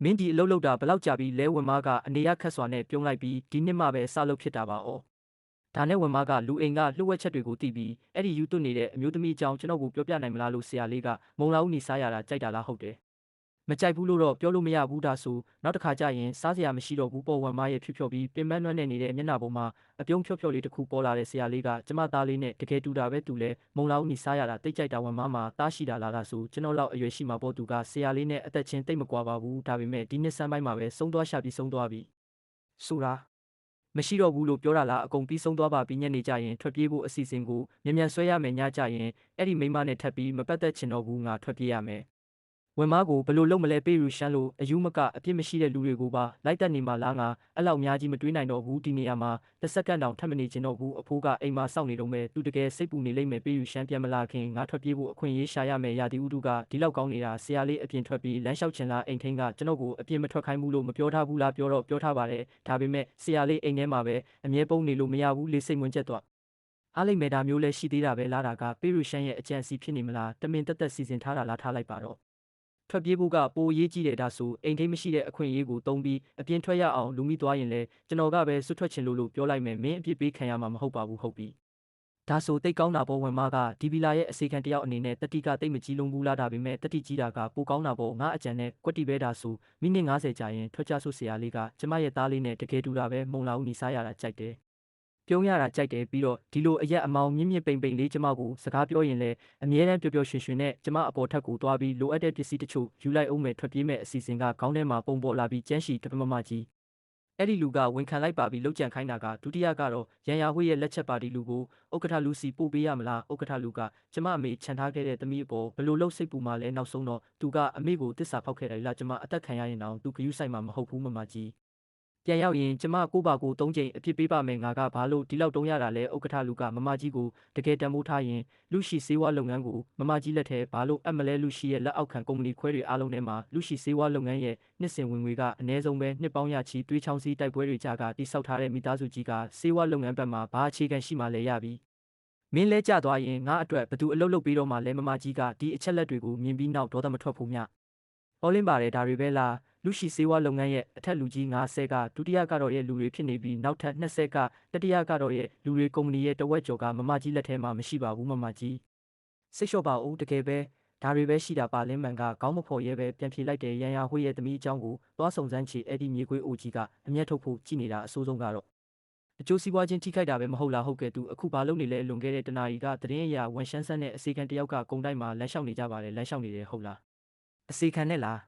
မင်းဒီအလုပ်လုပ်တာဘယ်လောက်ကြာပြီလဲဝင်မကအနေရခက်စွာနဲ့ပြုံးလိုက်ပြီးဒီနှစ်မှပဲစလုပ်ဖြစ်တာပါ။ဒါနဲ့ဝင်မကလူအိမ်ကလှုပ်ဝက်ချက်တွေကိုသိပြီးအဲ့ဒီယူသွတ်နေတဲ့အမျိုးသမီးအကြောင်းကျွန်တော်ကိုပြောပြနိုင်မလားလို့ဆရာလေးကမုံလာဦးနေစားရတာကြိုက်တာလားဟုတ်တယ်။မကြိုက်ဘူးလို့တော့ပြောလို့မရဘူးဒါဆိုနောက်တစ်ခါကျရင်စားစရာမရှိတော့ဘူးပေါ်ဝင်မရဲ့ဖြော့ပြီးပင်ပန်းနွမ်းနေနေတဲ့မျက်နှာပေါ်မှာအပြုံးဖြော့လေးတစ်ခုပေါ်လာတဲ့ဆရာလေးကကျမသားလေးနဲ့တကယ်တူတာပဲတူလဲမုံလာဦးနေစားရတာတိတ်ကြိုက်တာဝင်မမှာတားရှိတာလားဒါဆိုကျွန်တော်လောက်အရွယ်ရှိမှာပေါ့သူကဆရာလေးနဲ့အသက်ချင်းတိတ်မကွာပါဘူးဒါပေမဲ့ဒီနှစ်ဆန်းပိုင်းမှာပဲဆုံးသွားရှာပြီးဆုံးသွားပြီဆိုတာမရှိတော့ဘူးလို့ပြောတာလားအကုန်ပြီးဆုံးသွားပါပြီညနေကျရင်ထွက်ပြေးဖို့အစီအစဉ်ကိုမြန်မြန်ဆွဲရမယ်ညကျရင်အဲ့ဒီမိန်းမနဲ့ထပ်ပြီးမပတ်သက်ချင်တော့ဘူးငါထွက်ပြေးရမယ်ဝင်မကိုဘလို့လုံးမလဲပေးရူရှမ်းလို့အယူမကအပြစ်မရှိတဲ့လူတွေကိုပါလိုက်တက်နေမှလားငါအဲ့လောက်များကြီးမတွေးနိုင်တော့ဘူးဒီနေရာမှာတစ်စက္ကန့်တောင်ထပ်မနေချင်တော့ဘူးအဖိုးကအိမ်မှာစောင့်နေတော့မယ်သူတကယ်စိတ်ပူနေလိမ့်မယ်ပေးရူရှမ်းပြန်မလာခင်ငါထွက်ပြေးဖို့အခွင့်အရေးရှာရမယ်ရာဒီဥတုကဒီလောက်ကောင်းနေတာဆရာလေးအပြင်ထွက်ပြီးလမ်းလျှောက်ချင်လားအိမ်ထင်းကကျွန်တော်ကိုအပြင်မထွက်ခိုင်းဘူးလို့မပြောထားဘူးလားပြောတော့ပြောထားပါတယ်ဒါပေမဲ့ဆရာလေးအိမ်ထဲမှာပဲအမြဲပုံနေလို့မရဘူးလေစိတ်ဝင်ချက်တော့အားလိုက်မယ်ဒါမျိုးလဲရှိသေးတာပဲလားတာကပေးရူရှမ်းရဲ့အကြံစီဖြစ်နေမလားတမင်တက်တက်စီစဉ်ထားတာလားထားလိုက်ပါတော့ထွက်ပြေးဖို့ကပိုရေးကြည့်တယ်ဒါဆိုအိမ်ထိမရှိတဲ့အခွင့်အရေးကိုတုံးပြီးအပြင်ထွက်ရအောင်လူမိသွားရင်လဲကျွန်တော်ကပဲစွတ်ထွက်ချင်လို့ပြောလိုက်မယ်မင်းအပြစ်ပေးခံရမှာမဟုတ်ပါဘူးဟုတ်ပြီဒါဆိုတိတ်ကောင်းတာပေါ့ဝင်မကဒီဗီလာရဲ့အစီခံတယောက်အနေနဲ့တတိကတိတ်မကြီးလုံးဘူးလားဒါပေမဲ့တတိကြီးတာကပိုကောင်းတာပေါ့ငါအကြံနဲ့ကွက်တီပဲဒါဆိုမိနစ်90ကြာရင်ထွက်ကြဆိုဆရာလေးကကျမရဲ့သားလေးနဲ့တကယ်တူတာပဲမုံလာဦးနေစားရတာကြိုက်တယ်ပြုံးရတာကြိုက်တယ်ပြီးတော့ဒီလိုအရက်အမောင်မြင့်မြင့်ပိန်ပိန်လေးကျမကိုစကားပြောရင်လည်းအမြဲတမ်းပျော်ပျော်ရွှင်ရွှင်နဲ့ကျမအပေါ်ထက်ကိုသွားပြီးလိုအပ်တဲ့ပစ္စည်းတချို့ယူလိုက်အောင်မယ်ထွက်ပြေးမဲ့အစီအစဉ်ကခေါင်းထဲမှာပုံပေါ်လာပြီးကျန်းရှိတပမကြီးအဲ့ဒီလူကဝန်ခံလိုက်ပါပြီးလောက်ကြံခိုင်းတာကဒုတိယကတော့ရန်ရာဝှေ့ရဲ့လက်ချက်ပါတီလူကိုဥက္ကဋ္ဌလူစီပို့ပေးရမလားဥက္ကဋ္ဌလူကကျမအမေခြံထားခဲ့တဲ့သမီးအပေါ်ဘလို့လှုပ်စိတ်ပူမှလဲနောက်ဆုံးတော့သူကအမေကိုတစ္ဆာဖောက်ခဲ့တယ်လားကျမအသက်ခံရရင်တော့သူဂယုဆိုင်မှာမဟုတ်ဘူးမမကြီးပြန်ရောက်ရင်ကျမကိုပါကို၃ချိန်အဖြစ်ပေးပါမယ်ငါကဘာလို့ဒီလောက်တုံးရတာလဲဥက္ကဋ္ဌလူကမမကြီးကိုတကယ်တန်ဖိုးထားရင်လူရှိစေဝါလုပ်ငန်းကိုမမကြီးလက်ထဲဘာလို့အပ်မလဲလူရှိရဲ့လက်အောက်ခံကုမ္ပဏီခွဲတွေအားလုံးထဲမှာလူရှိစေဝါလုပ်ငန်းရဲ့နှစ်စဉ်ဝင်ငွေကအနည်းဆုံးပဲနှစ်ပေါင်းရချီတွေးချောင်းစည်းတိုက်ပွဲတွေကြားကတိစောက်ထားတဲ့မိသားစုကြီးကစေဝါလုပ်ငန်းဘက်မှာဘာအခြေခံရှိမှလဲရပြီမင်းလဲကြသွားရင်ငါအတွက်ဘသူအလုပ်လုပ်ပြီးတော့မှလဲမမကြီးကဒီအချက်လက်တွေကိုမြင်ပြီးနောက်ဒေါသမထွက်ဖို့မျှဟောလင်းပါတယ်ဒါတွေပဲလားလူရှိစေဝါလုပ်ငန်းရဲ့အထက်လူကြီး90ကဒုတိယကတော့ရဲ့လူတွေဖြစ်နေပြီးနောက်ထပ်20ကတတိယကတော့ရဲ့လူတွေကုမ္ပဏီရဲ့တဝက်ကျော်ကမမကြီးလက်ထဲမှာမရှိပါဘူးမမကြီးစိတ်လျှော့ပါဦးတကယ်ပဲဒါတွေပဲရှိတာပါလင်းမှန်ကခေါင်းမဖော်ရဲပဲပြန်ဖြေလိုက်တယ်ရန်ရာဝှေ့ရဲ့သမီးအကြောင်းကိုသွားစုံစမ်းချေအဲ့ဒီမြေခွေးအိုကြီးကအမျက်ထုတ်ဖို့ကြည်နေတာအဆိုးဆုံးကတော့အကျိုးစီးပွားချင်းထိခိုက်တာပဲမဟုတ်လားဟုတ်ကဲ့သူအခုဘာလုပ်နေလဲလွန်ခဲ့တဲ့တနာရီကတရင်အရာဝန်ရှမ်းဆန်းနဲ့အစီခံတယောက်ကကုံတိုင်းမှာလမ်းလျှောက်နေကြပါတယ်လမ်းလျှောက်နေတယ်ဟုတ်လားအစီခံနဲ့လား